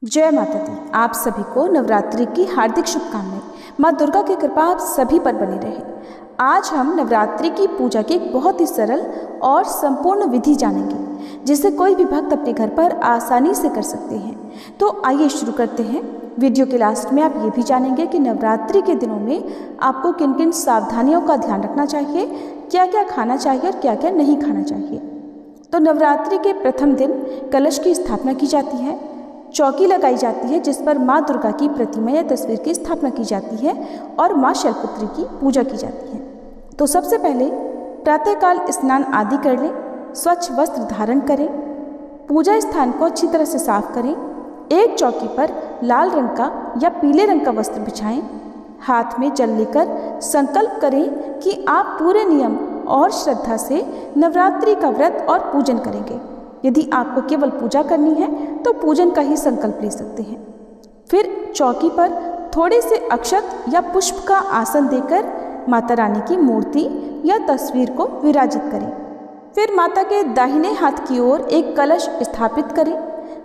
जय माता दी। आप सभी को नवरात्रि की हार्दिक शुभकामनाएं। माँ दुर्गा की कृपा आप सभी पर बनी रहे। आज हम नवरात्रि की पूजा की एक बहुत ही सरल और संपूर्ण विधि जानेंगे जिसे कोई भी भक्त अपने घर पर आसानी से कर सकते हैं। तो आइए शुरू करते हैं। वीडियो के लास्ट में आप ये भी जानेंगे कि नवरात्रि के दिनों में आपको किन किन सावधानियों का ध्यान रखना चाहिए, क्या क्या खाना चाहिए और क्या क्या नहीं खाना चाहिए। तो नवरात्रि के प्रथम दिन कलश की स्थापना की जाती है, चौकी लगाई जाती है जिस पर माँ दुर्गा की प्रतिमा या तस्वीर की स्थापना की जाती है और माँ शैलपुत्री की पूजा की जाती है। तो सबसे पहले प्रातःकाल स्नान आदि कर लें, स्वच्छ वस्त्र धारण करें, पूजा स्थान को अच्छी तरह से साफ करें, एक चौकी पर लाल रंग का या पीले रंग का वस्त्र बिछाएं, हाथ में जल लेकर संकल्प करें कि आप पूरे नियम और श्रद्धा से नवरात्रि का व्रत और पूजन करेंगे। यदि आपको केवल पूजा करनी है तो पूजन का ही संकल्प ले सकते हैं। फिर चौकी पर थोड़े से अक्षत या पुष्प का आसन देकर माता रानी की मूर्ति या तस्वीर को विराजित करें। फिर माता के दाहिने हाथ की ओर एक कलश स्थापित करें।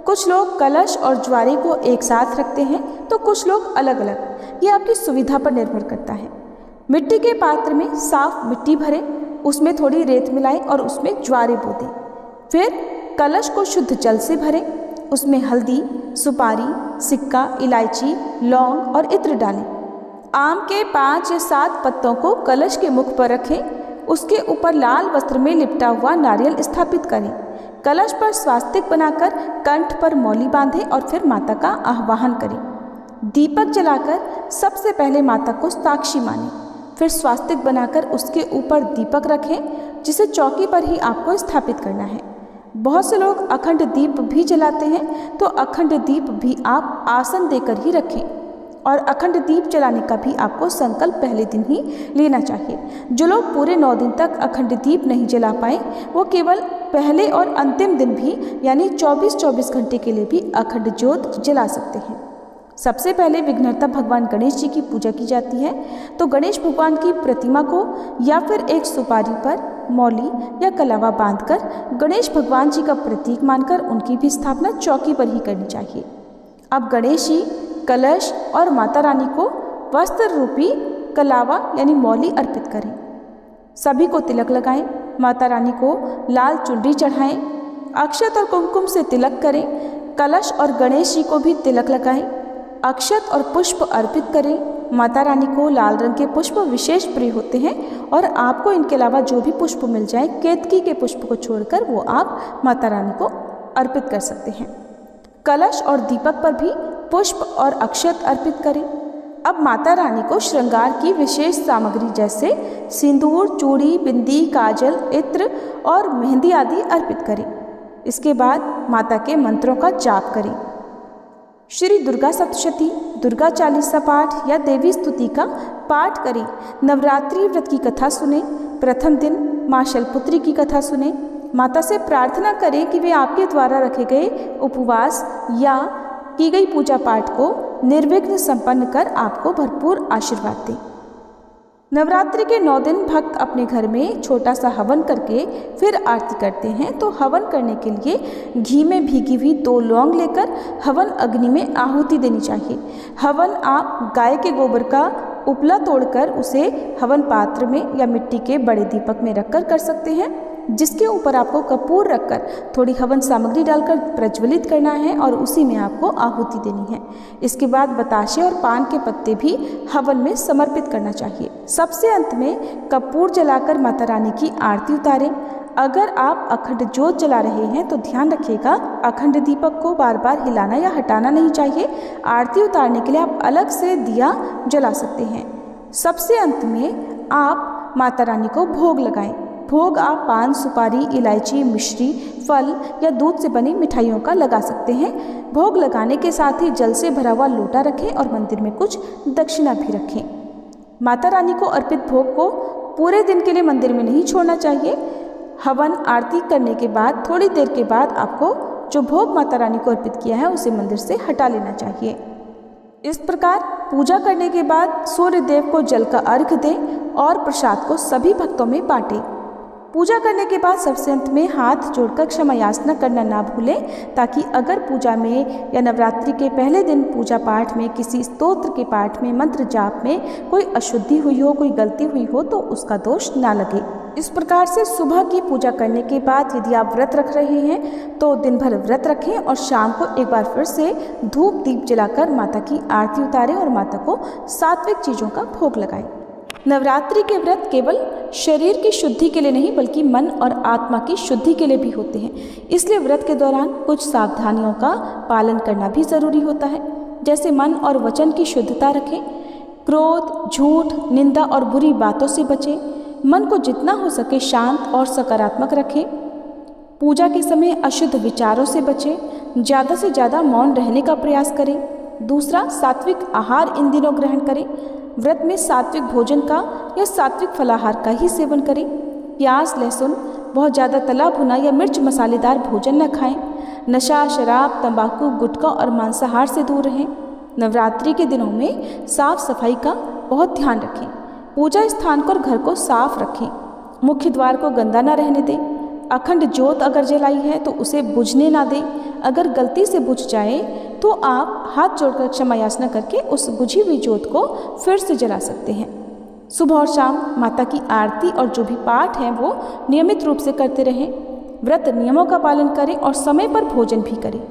कुछ लोग कलश और ज्वारे को एक साथ रखते हैं तो कुछ लोग अलग अलग, ये आपकी सुविधा पर निर्भर करता है। मिट्टी के पात्र में साफ मिट्टी भरें, उसमें थोड़ी रेत मिलाएं और उसमें ज्वारे बो दें। फिर कलश को शुद्ध जल से भरें, उसमें हल्दी, सुपारी, सिक्का, इलायची, लौंग और इत्र डालें। आम के 5 या 7 पत्तों को कलश के मुख पर रखें, उसके ऊपर लाल वस्त्र में लिपटा हुआ नारियल स्थापित करें। कलश पर स्वास्तिक बनाकर कंठ पर मौली बांधें और फिर माता का आह्वान करें। दीपक जलाकर सबसे पहले माता को साक्षी मानें, फिर स्वास्तिक बनाकर उसके ऊपर दीपक रखें जिसे चौकी पर ही आपको स्थापित करना है। बहुत से लोग अखंड दीप भी जलाते हैं, तो अखंड दीप भी आप आसन देकर ही रखें और अखंड दीप जलाने का भी आपको संकल्प पहले दिन ही लेना चाहिए। जो लोग पूरे 9 दिन तक अखंड दीप नहीं जला पाए वो केवल पहले और अंतिम दिन भी यानी 24-24 घंटे के लिए भी अखंड ज्योत जला सकते हैं। सबसे पहले विघ्नहर्ता भगवान गणेश जी की पूजा की जाती है। तो गणेश भगवान की प्रतिमा को या फिर एक सुपारी पर मौली या कलावा बांधकर गणेश भगवान जी का प्रतीक मानकर उनकी भी स्थापना चौकी पर ही करनी चाहिए। अब गणेश जी, कलश और माता रानी को वस्त्र रूपी कलावा यानी मौली अर्पित करें। सभी को तिलक लगाएं, माता रानी को लाल चुनरी चढ़ाएं, अक्षत और कुमकुम से तिलक करें। कलश और गणेश जी को भी तिलक लगाएं, अक्षत और पुष्प अर्पित करें। माता रानी को लाल रंग के पुष्प विशेष प्रिय होते हैं और आपको इनके अलावा जो भी पुष्प मिल जाए, केतकी के पुष्प को छोड़कर वो आप माता रानी को अर्पित कर सकते हैं। कलश और दीपक पर भी पुष्प और अक्षत अर्पित करें। अब माता रानी को श्रृंगार की विशेष सामग्री जैसे सिंदूर, चूड़ी, बिंदी, काजल, इत्र और मेहंदी आदि अर्पित करें। इसके बाद माता के मंत्रों का जाप करें। श्री दुर्गा सप्तशती, दुर्गा चालीसा पाठ या देवी स्तुति का पाठ करें। नवरात्रि व्रत की कथा सुने। प्रथम दिन माँ शैलपुत्री की कथा सुने। माता से प्रार्थना करें कि वे आपके द्वारा रखे गए उपवास या की गई पूजा पाठ को निर्विघ्न संपन्न कर आपको भरपूर आशीर्वाद दें। नवरात्रि के 9 दिन भक्त अपने घर में छोटा सा हवन करके फिर आरती करते हैं। तो हवन करने के लिए घी में भीगी हुई 2 लौंग लेकर हवन अग्नि में आहुति देनी चाहिए। हवन आप गाय के गोबर का उपला तोड़कर उसे हवन पात्र में या मिट्टी के बड़े दीपक में रखकर कर सकते हैं, जिसके ऊपर आपको कपूर रखकर थोड़ी हवन सामग्री डालकर प्रज्वलित करना है और उसी में आपको आहुति देनी है। इसके बाद बताशे और पान के पत्ते भी हवन में समर्पित करना चाहिए। सबसे अंत में कपूर जलाकर माता रानी की आरती उतारें। अगर आप अखंड ज्योत जला रहे हैं तो ध्यान रखिएगा, अखंड दीपक को बार बार हिलाना या हटाना नहीं चाहिए। आरती उतारने के लिए आप अलग से दिया जला सकते हैं। सबसे अंत में आप माता रानी को भोग लगाएं। भोग आप पान, सुपारी, इलायची, मिश्री, फल या दूध से बनी मिठाइयों का लगा सकते हैं। भोग लगाने के साथ ही जल से भरा हुआ लोटा रखें और मंदिर में कुछ दक्षिणा भी रखें। माता रानी को अर्पित भोग को पूरे दिन के लिए मंदिर में नहीं छोड़ना चाहिए। हवन आरती करने के बाद थोड़ी देर के बाद आपको जो भोग माता रानी को अर्पित किया है उसे मंदिर से हटा लेना चाहिए। इस प्रकार पूजा करने के बाद सूर्य देव को जल का अर्घ्य दें और प्रसाद को सभी भक्तों में बांटें। पूजा करने के बाद सबसे अंत में हाथ जोड़कर क्षमा याचना करना ना भूलें, ताकि अगर पूजा में या नवरात्रि के पहले दिन पूजा पाठ में किसी स्तोत्र के पाठ में, मंत्र जाप में कोई अशुद्धि हुई हो, कोई गलती हुई हो तो उसका दोष ना लगे। इस प्रकार से सुबह की पूजा करने के बाद यदि आप व्रत रख रहे हैं तो दिन भर व्रत रखें और शाम को एक बार फिर से धूप दीप जलाकर माता की आरती उतारें और माता को सात्विक चीज़ों का भोग लगाएं। नवरात्रि के व्रत केवल शरीर की शुद्धि के लिए नहीं बल्कि मन और आत्मा की शुद्धि के लिए भी होते हैं, इसलिए व्रत के दौरान कुछ सावधानियों का पालन करना भी ज़रूरी होता है। जैसे मन और वचन की शुद्धता रखें, क्रोध, झूठ, निंदा और बुरी बातों से बचें, मन को जितना हो सके शांत और सकारात्मक रखें, पूजा के समय अशुद्ध विचारों से बचें, ज़्यादा से ज़्यादा मौन रहने का प्रयास करें। दूसरा, सात्विक आहार इन दिनों ग्रहण करें। व्रत में सात्विक भोजन का या सात्विक फलाहार का ही सेवन करें। प्याज, लहसुन, बहुत ज़्यादा तला भुना या मिर्च मसालेदार भोजन न खाएं। नशा, शराब, तंबाकू, गुटखा और मांसाहार से दूर रहें। नवरात्रि के दिनों में साफ सफाई का बहुत ध्यान रखें। पूजा स्थान को और घर को साफ रखें। मुख्य द्वार को गंदा न रहने दें। अखंड ज्योत अगर जलाई है तो उसे बुझने ना दें। अगर गलती से बुझ जाए तो आप हाथ जोड़कर क्षमा याचना करके उस बुझी हुई ज्योत को फिर से जला सकते हैं। सुबह और शाम माता की आरती और जो भी पाठ हैं वो नियमित रूप से करते रहें। व्रत नियमों का पालन करें और समय पर भोजन भी करें।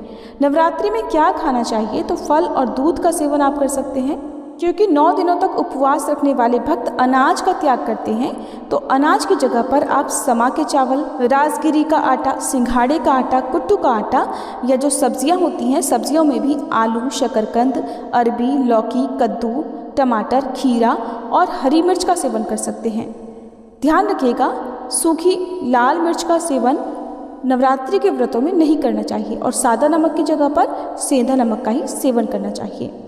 नवरात्रि में क्या खाना चाहिए तो फल और दूध का सेवन आप कर सकते हैं। क्योंकि 9 दिनों तक उपवास रखने वाले भक्त अनाज का त्याग करते हैं तो अनाज की जगह पर आप समा के चावल, राजगिरी का आटा, सिंघाड़े का आटा, कुट्टू का आटा या जो सब्जियां होती हैं सब्जियों में भी आलू, शकरकंद, अरबी, लौकी, कद्दू, टमाटर, खीरा और हरी मिर्च का सेवन कर सकते हैं। ध्यान रखिएगा, सूखी लाल मिर्च का सेवन नवरात्रि के व्रतों में नहीं करना चाहिए और सादा नमक की जगह पर सेंधा नमक का ही सेवन करना चाहिए।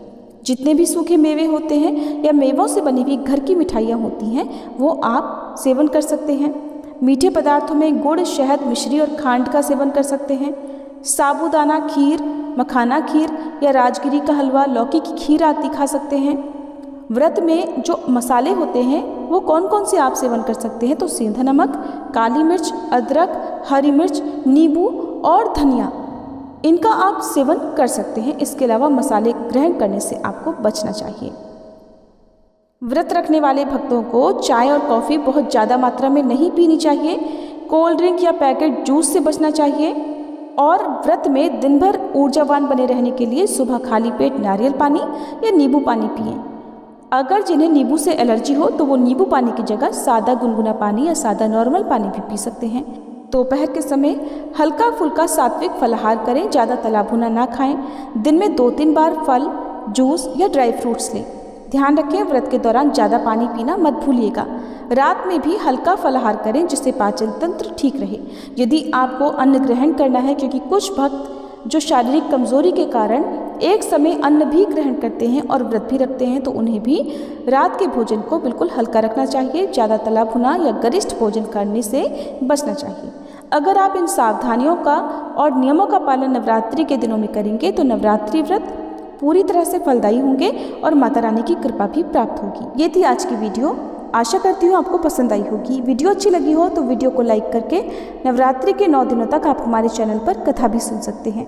जितने भी सूखे मेवे होते हैं या मेवों से बनी हुई घर की मिठाइयाँ होती हैं वो आप सेवन कर सकते हैं। मीठे पदार्थों में गुड़, शहद, मिश्री और खांड का सेवन कर सकते हैं। साबूदाना खीर, मखाना खीर या राजगिरी का हलवा, लौकी की खीर आदि खा सकते हैं। व्रत में जो मसाले होते हैं वो कौन कौन से आप सेवन कर सकते हैं तो सेंधा नमक, काली मिर्च, अदरक, हरी मिर्च, नींबू और धनिया, इनका आप सेवन कर सकते हैं। इसके अलावा मसाले ग्रहण करने से आपको बचना चाहिए। व्रत रखने वाले भक्तों को चाय और कॉफ़ी बहुत ज़्यादा मात्रा में नहीं पीनी चाहिए। कोल्ड ड्रिंक या पैकेट जूस से बचना चाहिए और व्रत में दिन भर ऊर्जावान बने रहने के लिए सुबह खाली पेट नारियल पानी या नींबू पानी पिएं। अगर जिन्हें नींबू से एलर्जी हो तो वो नींबू पानी की जगह सादा गुनगुना पानी या सादा नॉर्मल पानी भी पी सकते हैं। दोपहर के समय हल्का फुल्का सात्विक फलाहार करें, ज़्यादा तला भुना ना खाएं। दिन में 2-3 बार फल, जूस या ड्राई फ्रूट्स लें। ध्यान रखें, व्रत के दौरान ज़्यादा पानी पीना मत भूलिएगा। रात में भी हल्का फलाहार करें जिससे पाचन तंत्र ठीक रहे। यदि आपको अन्न ग्रहण करना है, क्योंकि कुछ भक्त जो शारीरिक कमजोरी के कारण एक समय अन्न भी ग्रहण करते हैं और व्रत भी रखते हैं तो उन्हें भी रात के भोजन को बिल्कुल हल्का रखना चाहिए। ज़्यादा तला भुना या गरिष्ठ भोजन करने से बचना चाहिए। अगर आप इन सावधानियों का और नियमों का पालन नवरात्रि के दिनों में करेंगे तो नवरात्रि व्रत पूरी तरह से फलदायी होंगे और माता रानी की कृपा भी प्राप्त होगी। ये थी आज की वीडियो। आशा करती हूँ आपको पसंद आई होगी। वीडियो अच्छी लगी हो तो वीडियो को लाइक करके नवरात्रि के 9 दिनों तक आप हमारे चैनल पर कथा भी सुन सकते हैं।